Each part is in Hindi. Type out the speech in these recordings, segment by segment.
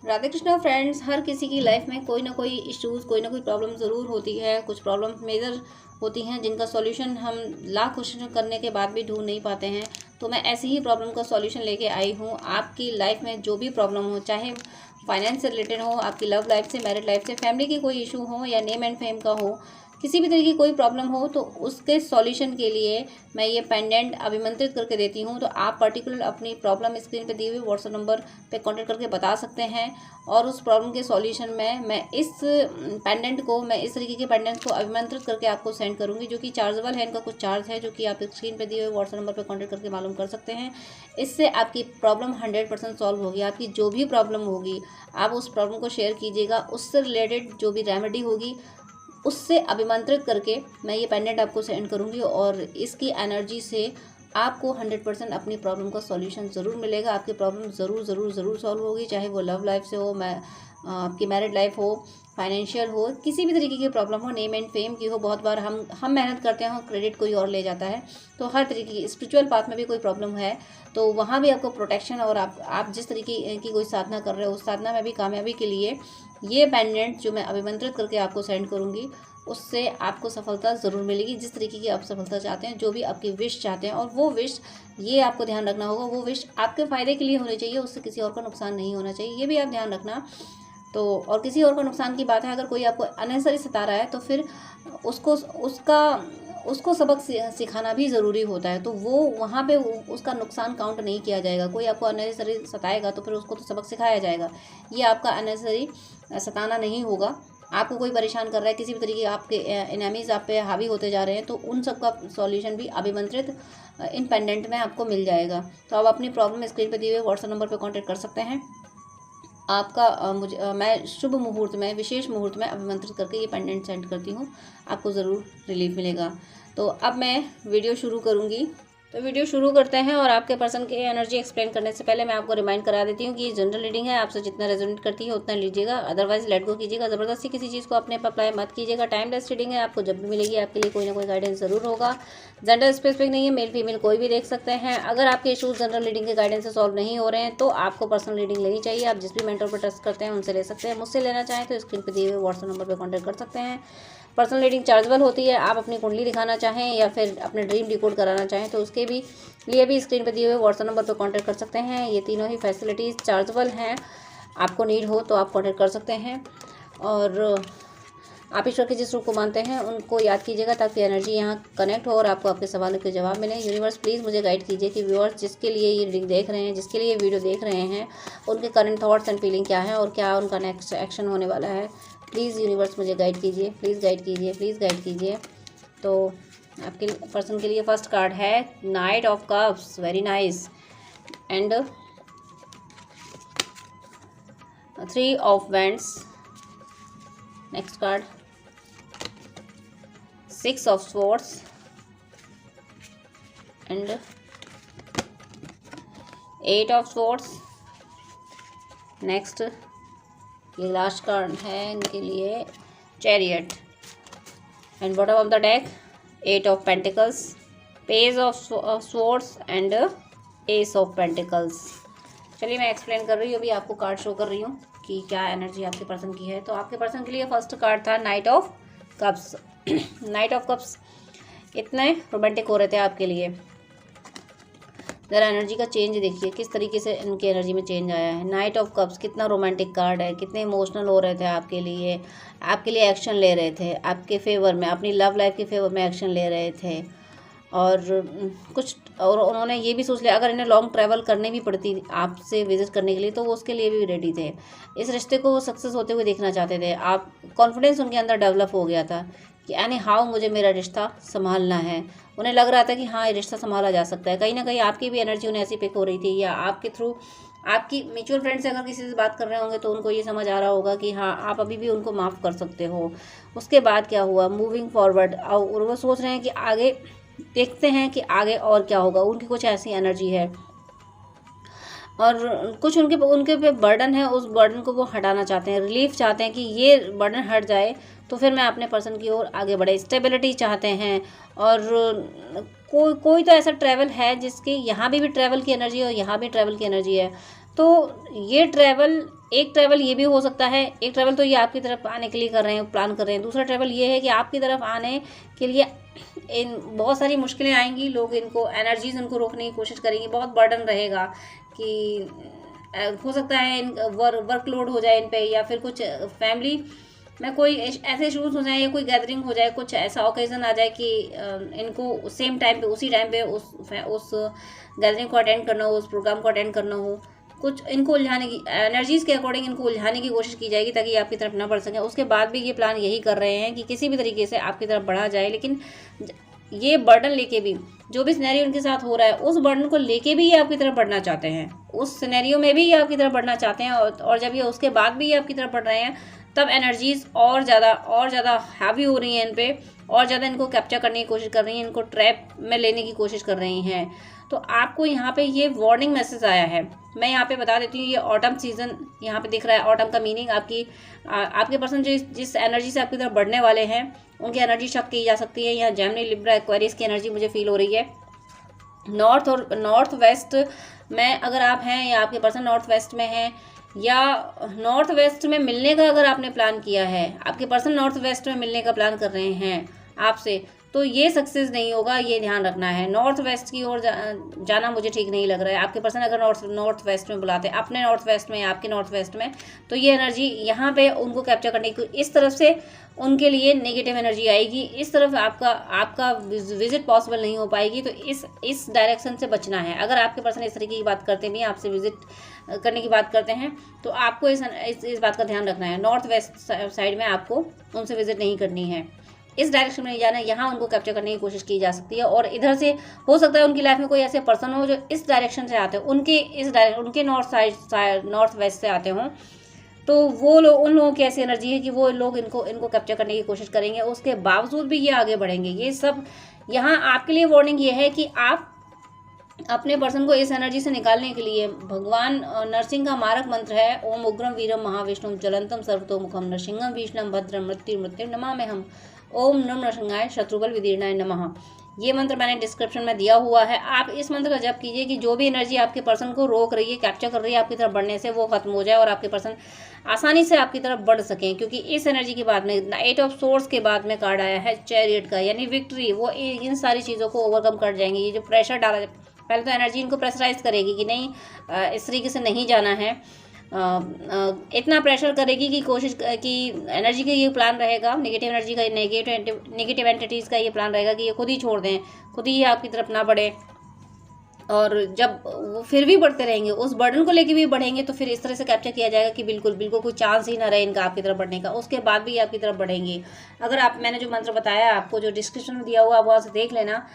राधे कृष्णा फ्रेंड्स। हर किसी की लाइफ में कोई ना कोई इश्यूज़, कोई ना कोई प्रॉब्लम ज़रूर होती है। कुछ प्रॉब्लम मेजर होती हैं जिनका सॉल्यूशन हम लाख कोशिश करने के बाद भी ढूंढ नहीं पाते हैं। तो मैं ऐसी ही प्रॉब्लम का सॉल्यूशन लेके आई हूँ। आपकी लाइफ में जो भी प्रॉब्लम हो, चाहे फाइनेंस से रिलेटेड हो, आपकी लव लाइफ से, मैरिड लाइफ से, फैमिली की कोई इशू हो या नेम एंड फेम का हो, किसी भी तरह की कोई प्रॉब्लम हो, तो उसके सॉल्यूशन के लिए मैं ये पेंडेंट अभिमंत्रित करके देती हूँ। तो आप पर्टिकुलर अपनी प्रॉब्लम स्क्रीन पे दिए हुए व्हाट्सएप नंबर पे कांटेक्ट करके बता सकते हैं और उस प्रॉब्लम के सॉल्यूशन में मैं इस पेंडेंट को, मैं इस तरीके के पेंडेंट को अभिमंत्रित करके आपको सेंड करूँगी, जो कि चार्जेबल है। इनका कुछ चार्ज है जो कि आप स्क्रीन पे दिए हुए व्हाट्सएप नंबर पर कॉन्टैक्ट करके मालूम कर सकते हैं। इससे आपकी प्रॉब्लम 100% सॉल्व होगी। आपकी जो भी प्रॉब्लम होगी आप उस प्रॉब्लम को शेयर कीजिएगा, उससे रिलेटेड जो भी रेमेडी होगी उससे अभिमंत्रित करके मैं ये पेंडेंट आपको सेंड करूँगी और इसकी एनर्जी से आपको 100% अपनी प्रॉब्लम का सॉल्यूशन ज़रूर मिलेगा। आपकी प्रॉब्लम ज़रूर ज़रूर ज़रूर सॉल्व होगी, चाहे वो लव लाइफ से हो, आपकी मैरिड लाइफ हो, फाइनेंशियल हो, किसी भी तरीके की प्रॉब्लम हो, नेम एंड फेम की हो। बहुत बार हम मेहनत करते हैं, क्रेडिट कोई और ले जाता है। तो हर तरीके की स्पिरिचुअल पाथ में भी कोई प्रॉब्लम है तो वहाँ भी आपको प्रोटेक्शन, और आप जिस तरीके की कोई साधना कर रहे हो उस साधना में भी कामयाबी के लिए ये पेंडेंट जो मैं अभिमंत्रित करके आपको सेंड करूँगी, उससे आपको सफलता ज़रूर मिलेगी। जिस तरीके की आप सफलता चाहते हैं, जो भी आपकी विश चाहते हैं, और वो विश, ये आपको ध्यान रखना होगा, वो विश आपके फ़ायदे के लिए होनी चाहिए, उससे किसी और का नुकसान नहीं होना चाहिए। ये भी आप ध्यान रखना। तो और किसी और का नुकसान की बात है, अगर कोई आपको अननेसेसरी सता रहा है तो फिर उसको सबक सिखाना भी ज़रूरी होता है। तो वो वहाँ पे उसका नुकसान काउंट नहीं किया जाएगा। कोई आपको अननेसेसरी सताएगा तो फिर उसको तो सबक सिखाया जाएगा। ये आपका अननेसेसरी सताना नहीं होगा। आपको कोई परेशान कर रहा है, किसी भी तरीके आपके एनिमीज़ आप पे हावी होते जा रहे हैं, तो उन सब का सॉल्यूशन भी अभिमंत्रित इन पेंडेंट में आपको मिल जाएगा। तो आप अपनी प्रॉब्लम स्क्रीन पे दिए हुए व्हाट्सएप नंबर पे कांटेक्ट कर सकते हैं। आपका मैं शुभ मुहूर्त में, विशेष मुहूर्त में अभिमंत्रित करके ये पेंडेंट सेंड करती हूँ, आपको ज़रूर रिलीफ मिलेगा। तो अब मैं वीडियो शुरू करूँगी। तो वीडियो शुरू करते हैं। और आपके पर्सन की एनर्जी एक्सप्लेन करने से पहले मैं आपको रिमाइंड करा देती हूँ कि ये जनरल रीडिंग है। आपसे जितना रेजोनेट करती है उतना लीजिएगा, अदरवाइज लेट गो कीजिएगा। ज़बरदस्ती किसी चीज़ को अपने पर अप्लाई मत कीजिएगा। टाइमलेस रीडिंग है, आपको जब भी मिलेगी आपके लिए कोई ना कोई गाइडेंस ज़रूर होगा। जेंडर स्पेसिफिक नहीं है, मेल फीमेल कोई भी देख सकते हैं। अगर आपके इशूज़ जनरल रीडिंग के गाइडेंस से सॉल्व नहीं हो रहे हैं तो आपको पर्सनल रीडिंग लेनी चाहिए। आप जिस भी मेंटर पर ट्रस्ट करते हैं उनसे ले सकते हैं। मुझसे लेना चाहें तो स्क्रीन पर दिए हुए व्हाट्सएप नंबर पर कॉन्टैक्ट कर सकते हैं। पर्सनल रीडिंग चार्जेबल होती है। आप अपनी कुंडली दिखाना चाहें या फिर अपने ड्रीम डिकोड कराना चाहें तो उसके भी लिए भी स्क्रीन पर दिए हुए व्हाट्सएप नंबर पर कांटेक्ट कर सकते हैं। ये तीनों ही फैसिलिटीज़ चार्जेबल हैं। आपको नीड हो तो आप कांटेक्ट कर सकते हैं। और आप ईश्वर के जिस रूप को मानते हैं उनको याद कीजिएगा ताकि एनर्जी यहाँ कनेक्ट हो और आपको आपके सवालों के जवाब मिले। यूनिवर्स प्लीज़ मुझे गाइड कीजिए कि व्यूअर्स जिसके लिए ये रीडिंग देख रहे हैं, जिसके लिए वीडियो देख रहे हैं, उनके करंट थॉट्स एंड फीलिंग क्या है और क्या उनका नेक्स्ट एक्शन होने वाला है। प्लीज़ यूनिवर्स मुझे गाइड कीजिए, प्लीज़ गाइड कीजिए, प्लीज़ गाइड कीजिए। तो आपके पर्सन के लिए फर्स्ट कार्ड है night of cups, very nice, and 3 of wands. Next card 6 of swords and 8 of swords. Next ये लास्ट कार्ड है इनके लिए chariot, and bottom of the deck 8 of pentacles, page of swords and S of pentacles. चलिए मैं एक्सप्लेन कर रही हूँ, अभी आपको कार्ड शो कर रही हूँ कि क्या एनर्जी आपके पर्सन की है। तो आपके पर्सन के लिए फर्स्ट कार्ड था night of cups. Night of cups इतने रोमांटिक हो रहे थे आपके लिए। ज़रा एनर्जी का चेंज देखिए किस तरीके से इनकी एनर्जी में चेंज आया है। नाइट ऑफ कप्स कितना रोमांटिक कार्ड है, कितने इमोशनल हो रहे थे आपके लिए एक्शन ले रहे थे, आपके फेवर में, अपनी लव लाइफ के फेवर में एक्शन ले रहे थे। और उन्होंने ये भी सोच लिया अगर इन्हें लॉन्ग ट्रैवल करनी भी पड़ती आपसे विजिट करने के लिए तो वो उसके लिए भी रेडी थे। इस रिश्ते को वो सक्सेस होते हुए देखना चाहते थे। आप कॉन्फिडेंस उनके अंदर डेवलप हो गया था कि एनी हाउ मुझे मेरा रिश्ता संभालना है। उन्हें लग रहा था कि हाँ ये रिश्ता संभाला जा सकता है। कहीं ना कहीं आपकी भी एनर्जी उन्हें ऐसी पिक हो रही थी, या आपके थ्रू आपकी म्यूचुअल फ्रेंड से अगर किसी से बात कर रहे होंगे तो उनको ये समझ आ रहा होगा कि हाँ आप अभी भी उनको माफ़ कर सकते हो। उसके बाद क्या हुआ, मूविंग फॉरवर्ड, और वो सोच रहे हैं कि आगे देखते हैं कि आगे और क्या होगा। उनकी कुछ ऐसी एनर्जी है और कुछ उनके पे बर्डन है, उस बर्डन को वो हटाना चाहते हैं, रिलीफ चाहते हैं कि ये बर्डन हट जाए तो फिर मैं अपने पर्सन की ओर आगे बढ़े। स्टेबिलिटी चाहते हैं। और कोई तो ऐसा ट्रैवल है जिसके यहाँ भी ट्रैवल की एनर्जी है और यहाँ भी ट्रैवल की एनर्जी है। तो ये ट्रैवल, एक ट्रैवल ये भी हो सकता है, एक ट्रैवल तो ये आपकी तरफ आने के लिए कर रहे हैं, प्लान कर रहे हैं। दूसरा ट्रैवल ये है कि आपकी तरफ आने के लिए इन बहुत सारी मुश्किलें आएंगी, लोग इनको एनर्जीज उनको रोकने की कोशिश करेंगे, बहुत बर्डन रहेगा कि हो सकता है वर्कलोड हो जाए इन पे, या फिर कुछ फैमिली में कोई ऐसे इशूज़ हो जाए, या कोई गैदरिंग हो जाए, कुछ ऐसा ओकेजन आ जाए कि इनको सेम टाइम पे, उसी टाइम पे उस गैदरिंग को अटेंड करना हो, उस प्रोग्राम को अटेंड करना हो। कुछ इनको उलझाने की, एनर्जीज़ के अकॉर्डिंग इनको उलझाने की कोशिश की जाएगी ताकि आपकी तरफ ना बढ़ सकें। उसके बाद भी ये प्लान यही कर रहे हैं कि किसी भी तरीके से आपकी तरफ बढ़ा जाए, लेकिन ये बर्डन लेके भी, जो भी सिनेरियो उनके साथ हो रहा है उस बर्डन को लेके भी ये आपकी तरफ बढ़ना चाहते हैं, उस सिनेरियो में भी ये आपकी तरफ बढ़ना चाहते हैं। और जब ये उसके बाद भी ये आपकी तरफ बढ़ रहे हैं, तब एनर्जीज़ और ज़्यादा हैवी हो रही हैं इन पे, और ज़्यादा इनको कैप्चर करने की कोशिश कर रही हैं, इनको ट्रैप में लेने की कोशिश कर रही हैं। तो आपको यहाँ पे ये वार्निंग मैसेज आया है। मैं यहाँ पे बता देती हूँ, ये ऑटम सीजन यहाँ पे दिख रहा है। ऑटम का मीनिंग आपके पर्सन जो जिस एनर्जी से आपकी तरफ बढ़ने वाले हैं, उनकी एनर्जी शक की जा सकती है। यहाँ जेमिनी, लिब्रा, एक्वेरियस की एनर्जी मुझे फील हो रही है। नॉर्थ वेस्ट में अगर आप हैं, या आपके पर्सन नॉर्थ वेस्ट में हैं, या नॉर्थ वेस्ट में मिलने का अगर आपने प्लान किया है, आपके पर्सन नॉर्थ वेस्ट में मिलने का प्लान कर रहे हैं आपसे, तो ये सक्सेस नहीं होगा, ये ध्यान रखना है। नॉर्थ वेस्ट की ओर जाना मुझे ठीक नहीं लग रहा है। आपके पर्सन अगर नॉर्थ वेस्ट में बुलाते हैं, अपने नॉर्थ वेस्ट में, आपके नॉर्थ वेस्ट में, तो ये एनर्जी यहाँ पे उनको कैप्चर करने की, इस तरफ से उनके लिए नेगेटिव एनर्जी आएगी, इस तरफ आपका विजिट पॉसिबल नहीं हो पाएगी। तो इस डायरेक्शन से बचना है। अगर आपके पर्सन इस तरीके की बात करते भी, आपसे विजिट करने की बात करते हैं, तो आपको इस बात का ध्यान रखना है। नॉर्थ वेस्ट साइड में आपको उनसे विजिट नहीं करनी है, इस डायरेक्शन में नहीं जाना है। यहाँ उनको कैप्चर करने की कोशिश की जा सकती है। और इधर से हो सकता है उनकी लाइफ में कोई ऐसे पर्सन हो जो इस डायरेक्शन से आते हो, उनके नॉर्थ वेस्ट से आते हों, तो वो लोग, उन लोगों की ऐसी एनर्जी है कि वो लोग इनको कैप्चर करने की कोशिश करेंगे। उसके बावजूद भी ये आगे बढ़ेंगे। ये सब यहाँ आपके लिए वार्निंग ये है कि आप अपने पर्सन को इस एनर्जी से निकालने के लिए, भगवान नरसिंह का मारक मंत्र है, ओम उग्रम वीरम महाविष्णुम ज्वलंतम सर्वतोमुखम नरसिंहम भीष्णम भद्रम मृत्यु नमाम्यहम्, ओम नम नरसिंहाय शत्रुबल विदीर्णाय नमः। ये मंत्र मैंने डिस्क्रिप्शन में दिया हुआ है। आप इस मंत्र का जप कीजिए कि जो भी एनर्जी आपके पर्सन को रोक रही है, कैप्चर कर रही है आपकी तरफ बढ़ने से, वो खत्म हो जाए और आपके पर्सन आसानी से आपकी तरफ बढ़ सकें। क्योंकि इस एनर्जी के बाद में 8 ऑफ सोर्ड्स के बाद में कार्ड आया है चैरियट का, यानी विक्ट्री। वो इन सारी चीज़ों को ओवरकम कर जाएंगे। ये जो प्रेशर डाला, पहले तो एनर्जी इनको प्रेशराइज करेगी कि नहीं, इस तरीके से नहीं जाना है। इतना प्रेशर करेगी कि कोशिश की एनर्जी का ये प्लान रहेगा, नेगेटिव एनर्जी का, नेगेटिव एंटिटीज़ का ये प्लान रहेगा कि ये खुद ही छोड़ दें, खुद ही आपकी तरफ ना बढ़े। और जब वो फिर भी बढ़ते रहेंगे, उस बर्डन को लेके भी बढ़ेंगे, तो फिर इस तरह से कैप्चर किया जाएगा कि बिल्कुल कोई चांस ही ना रहे इनका आपकी तरफ बढ़ने का। उसके बाद भी ये आपकी तरफ बढ़ेंगे। अगर मैंने जो मंत्र बताया आपको, जो डिस्क्रिप्शन में दिया हुआ, आप वहाँ से देख लेना,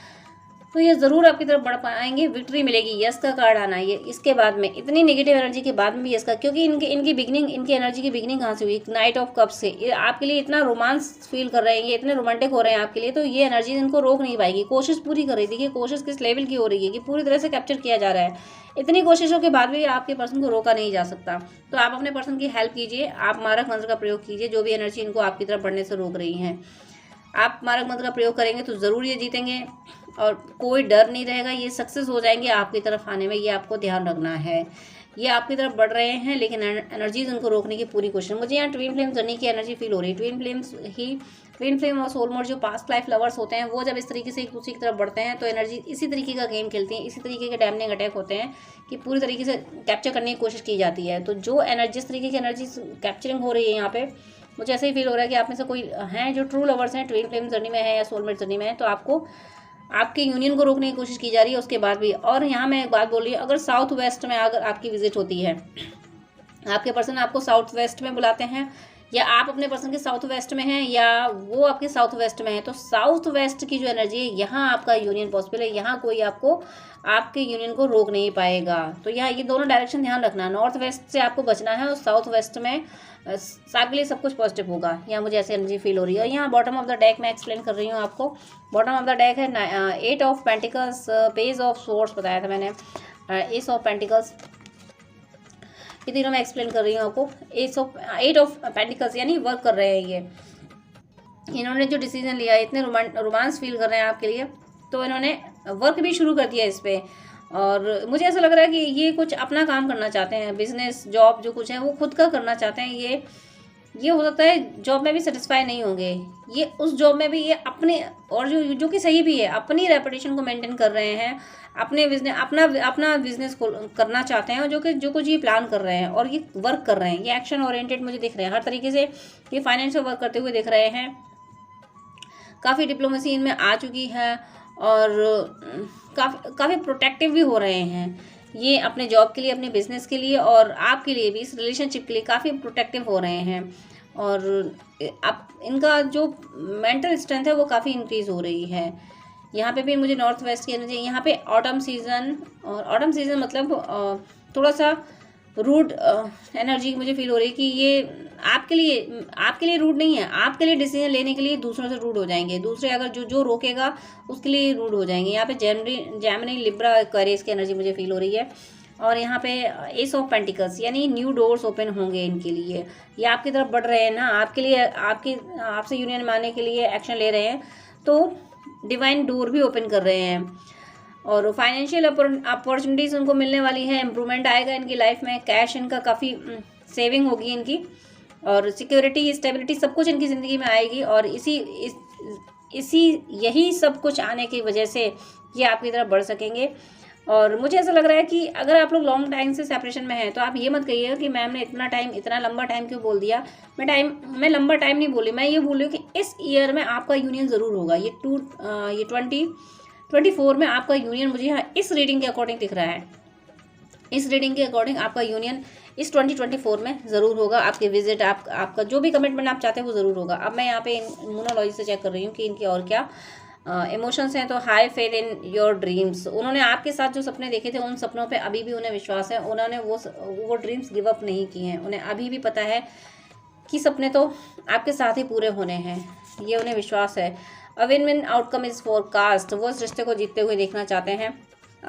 तो ये ज़रूर आपकी तरफ बढ़ पाएंगे, विक्ट्री मिलेगी। यस का कार्ड आना, ये इसके बाद में, इतनी नेगेटिव एनर्जी के बाद में भी यस का, क्योंकि इनकी बिगनिंग, इनकी एनर्जी की बिगनिंग कहाँ से हुई? नाइट ऑफ कप्स से। ये आपके लिए इतना रोमांस फील कर रहे हैं, ये इतने रोमांटिक हो रहे हैं आपके लिए, तो ये एनर्जी इनको रोक नहीं पाएगी। कोशिश पूरी कर रही थी कि कोशिश किस लेवल की हो रही है कि पूरी तरह से कैप्चर किया जा रहा है। इतनी कोशिशों के बाद भी आपके पर्सन को रोका नहीं जा सकता। तो आप अपने पर्सन की हेल्प कीजिए, आप मारक मंत्र का प्रयोग कीजिए। जो भी एनर्जी इनको आपकी तरफ बढ़ने से रोक रही हैं, आप मारक मंत्र का प्रयोग करेंगे तो ज़रूर ये जीतेंगे, और कोई डर नहीं रहेगा। ये सक्सेस हो जाएंगे आपकी तरफ आने में, ये आपको ध्यान रखना है। ये आपकी तरफ बढ़ रहे हैं, लेकिन एनर्जीज उनको रोकने की पूरी कोशिश। मुझे यहाँ ट्विन फ्लेम जर्नी की एनर्जी फील हो रही है। ट्विन फ्लेम और सोलमोट जो पास्ट लाइफ लवर्स होते हैं, वो जब इस तरीके से एक दूसरे की तरफ बढ़ते हैं, तो एनर्जी इसी तरीके का गेम खेलती हैं, इसी तरीके के डैमनिंग अटैक होते हैं कि पूरी तरीके से कैप्चर करने की कोशिश की जाती है। तो जो जिस तरीके की एनर्जी कैप्चरिंग हो रही है यहाँ पे, मुझे ऐसे ही फील हो रहा है कि आप में से कोई हैं जो ट्रू लवर्स हैं, ट्विन फ्लेम जर्नी में है या सोलमेट जर्नी में है, तो आपको आपके यूनियन को रोकने की कोशिश की जा रही है उसके बाद भी। और यहाँ मैं एक बात बोल रही हूँ, अगर साउथ वेस्ट में अगर आपकी विजिट होती है, आपके पर्सन आपको साउथ वेस्ट में बुलाते हैं, या आप अपने पर्सन के साउथ वेस्ट में हैं, या वो आपके साउथ वेस्ट में है, तो साउथ वेस्ट की जो एनर्जी है, यहाँ आपका यूनियन पॉसिबल है। यहाँ कोई आपके यूनियन को रोक नहीं पाएगा। तो यहाँ ये दोनों डायरेक्शन ध्यान रखना, नॉर्थ वेस्ट से आपको बचना है, और साउथ वेस्ट में आपके लिए सब कुछ पॉजिटिव होगा। यहाँ मुझे ऐसी एनर्जी फील हो रही है। और यहाँ बॉटम ऑफ द डेक मैं एक्सप्लेन कर रही हूँ आपको। बॉटम ऑफ द डेक है 8 of pentacles, page of swords बताया था मैंने, एस ऑफ पेंटिकल्स, ये तीनों मैं एक्सप्लेन कर रही हूँ आपको। 8 ऑफ पेंटिकल्स यानी वर्क कर रहे हैं ये, इन्होंने जो डिसीजन लिया, इतने रोमांस फील कर रहे हैं आपके लिए, तो इन्होंने वर्क भी शुरू कर दिया इस पर। और मुझे ऐसा लग रहा है कि ये कुछ अपना काम करना चाहते हैं, बिजनेस जॉब जो कुछ है वो खुद का करना चाहते हैं। ये हो सकता है जॉब में भी सेटिस्फाई नहीं होंगे, ये उस जॉब में भी ये अपने, और जो कि सही भी है, अपनी रेपुटेशन को मेंटेन कर रहे हैं, अपने बिजनेस अपना बिजनेस को करना चाहते हैं, जो कुछ ये प्लान कर रहे हैं और ये वर्क कर रहे हैं, ये एक्शन ओरिएंटेड मुझे दिख रहे हैं, हर तरीके से ये फाइनेंस वर्क करते हुए दिख रहे हैं। काफ़ी डिप्लोमेसी इनमें आ चुकी है और काफ़ी प्रोटेक्टिव भी हो रहे हैं ये अपने जॉब के लिए, अपने बिजनेस के लिए, और आपके लिए भी, इस रिलेशनशिप के लिए काफ़ी प्रोटेक्टिव हो रहे हैं। और अब इनका जो मेंटल स्ट्रेंथ है वो काफ़ी इंक्रीज़ हो रही है। यहाँ पे भी मुझे नॉर्थ वेस्ट की एनर्जी, यहाँ पे ऑटम सीज़न, और ऑटम सीज़न मतलब थोड़ा सा रूड एनर्जी मुझे फील हो रही है कि ये आपके लिए रूड नहीं है, आपके लिए डिसीजन लेने के लिए दूसरों से रूड हो जाएंगे, दूसरे अगर जो रोकेगा उसके लिए रूड हो जाएंगे। यहाँ पे जेमिनी लिब्रा एक्वेरियस की एनर्जी मुझे फील हो रही है। और यहाँ पे एस ऑफ पेंटिकल्स, यानी न्यू डोर्स ओपन होंगे इनके लिए, ये आपकी तरफ बढ़ रहे हैं ना, आपके लिए आपसे यूनियन मानने के लिए एक्शन ले रहे हैं, तो डिवाइन डोर भी ओपन कर रहे हैं। और फाइनेंशियल अपॉर्चुनिटीज़ उनको मिलने वाली है, इम्प्रूवमेंट आएगा इनकी लाइफ में, कैश इनका काफ़ी सेविंग होगी इनकी, और सिक्योरिटी स्टेबिलिटी सब कुछ इनकी ज़िंदगी में आएगी। और यही सब कुछ आने की वजह से ये आपकी तरफ बढ़ सकेंगे। और मुझे ऐसा लग रहा है कि अगर आप लोग लॉन्ग टाइम से सेपरेशन में हैं तो आप ये मत कहिए कि मैम ने इतना लंबा टाइम क्यों बोल दिया। मैं लंबा टाइम नहीं बोली, मैं ये बोल रही हूँ कि इस ईयर में आपका यूनियन ज़रूर होगा। ये 2024 में आपका यूनियन मुझे यहाँ इस रीडिंग के अकॉर्डिंग दिख रहा है, इस रीडिंग के अकॉर्डिंग आपका यूनियन इस 2024 में ज़रूर होगा। आपके विजिट, आपका जो भी कमिटमेंट आप चाहते हैं वो ज़रूर होगा। अब मैं यहाँ पे इम्यूनोलॉजी से चेक कर रही हूँ कि इनके और क्या इमोशंस हैं। तो high faith in your dreams, उन्होंने आपके साथ जो सपने देखे थे उन सपनों पे अभी भी उन्हें विश्वास है, उन्होंने वो ड्रीम्स गिव अप नहीं किए हैं, उन्हें अभी भी पता है कि सपने तो आपके साथ ही पूरे होने हैं, ये उन्हें विश्वास है। A win win outcome is forecast, वो इस रिश्ते को जीतते हुए देखना चाहते हैं,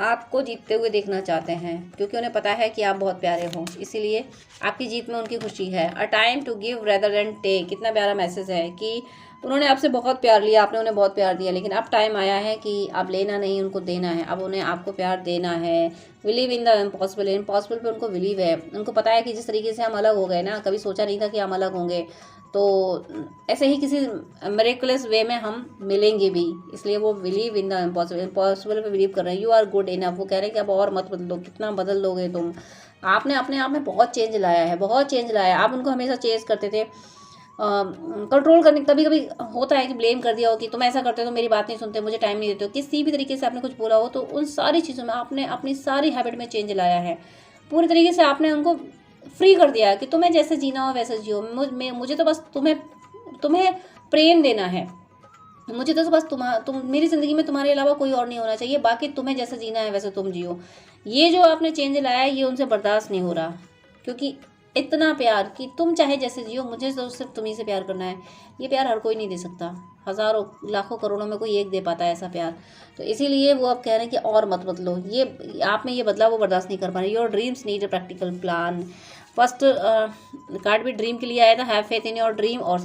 आपको जीतते हुए देखना चाहते हैं, क्योंकि उन्हें पता है कि आप बहुत प्यारे हो, इसीलिए आपकी जीत में उनकी खुशी है। A time to give rather than take, कितना प्यारा मैसेज है कि उन्होंने आपसे बहुत प्यार लिया, आपने उन्हें बहुत प्यार दिया, लेकिन अब टाइम आया है कि अब लेना नहीं, उनको देना है। अब उन्हें आपको प्यार देना है। Believe in the impossible, impossible पे उनको बिलीव है। उनको पता है कि जिस तरीके से हम अलग हो गए ना, कभी सोचा नहीं था कि हम अलग होंगे, तो ऐसे ही किसी मिरेकुलस वे में हम मिलेंगे भी, इसलिए वो बिलीव इन द इम्पॉसिबल पे बिलीव कर रहे हैं। यू आर गुड इनफ, वो कह रहे हैं कि अब और मत बदलो, कितना बदल लोगे तुम। आपने अपने आप में बहुत चेंज लाया है, बहुत चेंज लाया है। आप उनको हमेशा चेंज करते थे, कंट्रोल करने, कभी कभी होता है कि ब्लेम कर दिया हो कि तुम ऐसा करते हो तो मेरी बात नहीं सुनते, मुझे टाइम नहीं देते हो, किसी भी तरीके से आपने कुछ बोला हो, तो उन सारी चीज़ों में आपने अपनी सारी हैबिट में चेंज लाया है। पूरी तरीके से आपने उनको फ्री कर दिया कि तुम्हें जैसे जीना हो वैसे जियो, मुझे तो बस तुम्हें प्रेम देना है, मुझे तो बस तुम मेरी ज़िंदगी में तुम्हारे अलावा कोई और नहीं होना चाहिए, बाकी तुम्हें जैसे जीना है वैसे तुम जियो। ये जो आपने चेंज लाया है ये उनसे बर्दाश्त नहीं हो रहा, क्योंकि इतना प्यार कि तुम चाहे जैसे जियो, मुझे तो सिर्फ तुम्ही से प्यार करना है, ये प्यार हर कोई नहीं दे सकता, हज़ारों लाखों करोड़ों में कोई एक दे पाता है ऐसा प्यार। तो इसीलिए वो अब कह रहे हैं कि और मत बदलो, ये आप में ये बदलाव वो बर्दाश्त नहीं कर पा रहे। Your dreams need a practical plan. First card भी ड्रीम के लिए आया था, have faith in your dream, और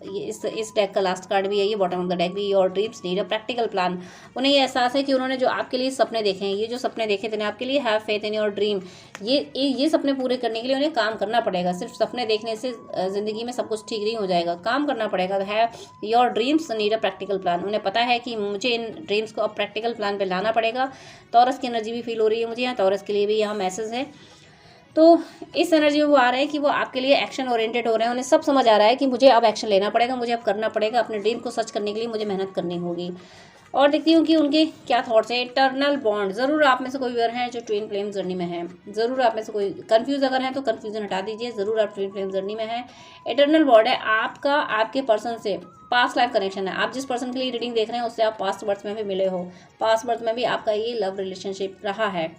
इस डेक का लास्ट कार्ड भी है, ये बॉटम ऑफ द डेक भी, your dreams need a practical plan. उन्हें ये एहसास है कि उन्होंने जो आपके लिए सपने देखे हैं, ये जो सपने देखे थे ना आपके लिए, have faith in your dream, ये सपने पूरे करने के लिए उन्हें काम करना पड़ेगा। सिर्फ सपने देखने से ज़िंदगी में सब कुछ ठीक नहीं हो जाएगा, काम करना पड़ेगा। तो have your dreams need a practical plan, उन्हें पता है कि मुझे इन ड्रीम्स को अब प्रैक्टिकल प्लान पर लाना पड़ेगा। टॉरस की एनर्जी भी फील हो रही है मुझे यहाँ, टॉरस के लिए भी यहाँ मैसेज है। तो इस एनर्जी में वो आ रहे हैं कि वो आपके लिए एक्शन ओरिएंटेड हो रहे हैं, उन्हें सब समझ आ रहा है कि मुझे अब एक्शन लेना पड़ेगा, मुझे अब करना पड़ेगा, अपने ड्रीम को सच करने के लिए मुझे मेहनत करनी होगी। और देखती हूँ कि उनके क्या थॉट्स हैं। इटर्नल बॉन्ड, ज़रूर आप में से कोई वर है जो ट्विन फ्लेम जर्नी में है, ज़रूर आप में से कोई कंफ्यूज अगर है तो कन्फ्यूजन हटा दीजिए, ज़रूर आप ट्विन फ्लेम जर्नी में है। इटर्नल बॉन्ड है आपका, आपके पर्सन से पास्ट लाइफ कनेक्शन है। आप जिस पर्सन के लिए रीडिंग देख रहे हैं उससे आप पास्ट बर्थ में भी मिले हो, पास्ट बर्थ में भी आपका ये लव रिलेशनशिप रहा है,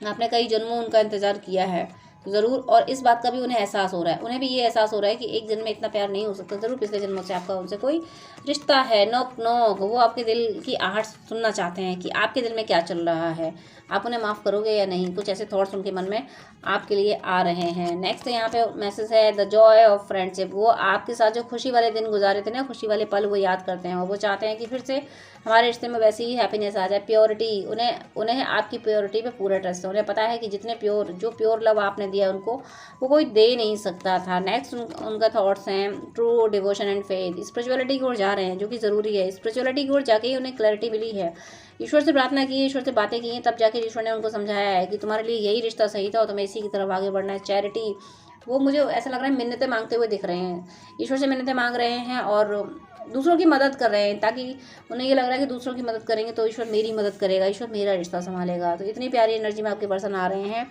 आपने कई जन्मों उनका इंतजार किया है ज़रूर। और इस बात का भी उन्हें एहसास हो रहा है, उन्हें भी ये एहसास हो रहा है कि एक जन्म में इतना प्यार नहीं हो सकता, ज़रूर पिछले जन्मों से आपका उनसे कोई रिश्ता है। नोक नोक, वो आपके दिल की आहट सुनना चाहते हैं कि आपके दिल में क्या चल रहा है, आप उन्हें माफ़ करोगे या नहीं, कुछ ऐसे थॉट्स उनके मन में आपके लिए आ रहे हैं। नेक्स्ट यहाँ पे मैसेज है द जॉय ऑफ फ्रेंडशिप, वो आपके साथ जो खुशी वाले दिन गुजारे थे ना, खुशी वाले पल वो याद करते हैं और वो चाहते हैं कि फिर से हमारे रिश्ते में वैसे ही हैप्पीनेस आ जाए, प्योरिटी, उन्हें उन्हें आपकी प्योरिटी पे पूरा ट्रस्ट है। उन्हें पता है कि जितने प्योर लव आपने दिया उनको, वो कोई दे नहीं सकता था। नेक्स्ट उनका थॉट्स हैं true devotion and faith. Spirituality की ओर जा रहे हैं, जो कि ज़रूरी है। स्पिरिचुअलिटी की ओर जाके ही उन्हें क्लैरिटी मिली है। ईश्वर से प्रार्थना की, ईश्वर से बातें की हैं, तब जाके ईश्वर ने उनको समझाया है कि तुम्हारे लिए यही रिश्ता सही था और तुम्हें इसी की तरफ आगे बढ़ना है। चैरिटी, वो मुझे ऐसा लग रहा है मिन्नतें मांगते हुए दिख रहे हैं, ईश्वर से मिन्नतें मांग रहे हैं और दूसरों की मदद कर रहे हैं, ताकि उन्हें ये लग रहा है कि दूसरों की मदद करेंगे तो ईश्वर मेरी मदद करेगा, ईश्वर मेरा रिश्ता संभालेगा। तो इतनी प्यारी एनर्जी में आपके पर्सन आ रहे हैं,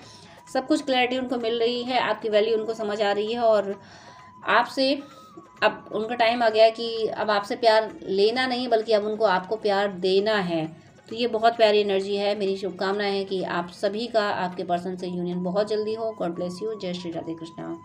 सब कुछ क्लैरिटी उनको मिल रही है, आपकी वैल्यू उनको समझ आ रही है और आपसे अब उनका टाइम आ गया है कि अब आपसे प्यार लेना नहीं बल्कि अब उनको आपको प्यार देना है। तो ये बहुत प्यारी एनर्जी है। मेरी शुभकामनाएं है कि आप सभी का आपके पर्सन से यूनियन बहुत जल्दी हो। God bless you. जय श्री राधे कृष्णा।